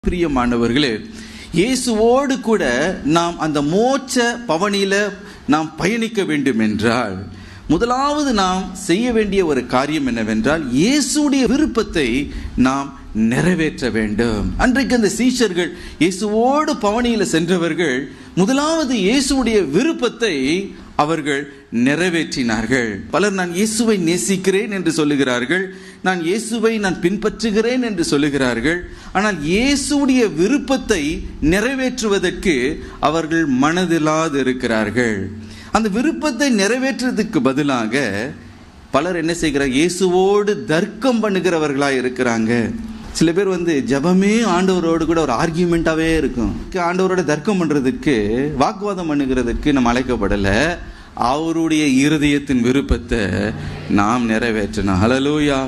பிரியமானவர்களே, இயேசுவோடு கூட நாம் அந்த மோட்ச பவனியில நாம் பயணிக்க வேண்டும் என்றால் முதலாவது நாம் செய்ய வேண்டிய ஒரு காரியம் என்னவென்றால் இயேசுடைய விருப்பத்தை நாம் நிறைவேற்ற வேண்டும். அன்றைக்கு அந்த சீஷர்கள் இயேசுவோடு பவனியில சென்றவர்கள் முதலாவது இயேசுடைய விருப்பத்தை அவர்கள் நிறைவேற்றினார்கள். பலர் நான் இயேசுவை நேசிக்கிறேன் என்று சொல்லுகிறார்கள், நான் இயேசுவை நான் பின்பற்றுகிறேன் என்று சொல்லுகிறார்கள். ஆனால் இயேசுடைய விருப்பத்தை நிறைவேற்றுவதற்கு அவர்கள் மனதில்லாது இருக்கிறார்கள். அந்த விருப்பத்தை நிறைவேற்றுவதற்கு பதிலாக பலர் என்ன செய்கிறார், இயேசுவோடு தர்க்கம் பண்ணுகிறவர்களாக இருக்கிறாங்க. சில பேர் ஜபமே ஆண்டவரோடு கூட ஒரு ஆர்கியூமெண்டாவே இருக்கும். ஆண்டவரோட தர்க்கம் பண்றதுக்கு, வாக்குவாதம் பண்ணுகிறதுக்கு நம்ம அழைக்கப்படலை. அவருடைய இருதயத்தின் விருப்பத்தை நாம் நிறைவேற்றணும். ஹல்லேலூயா.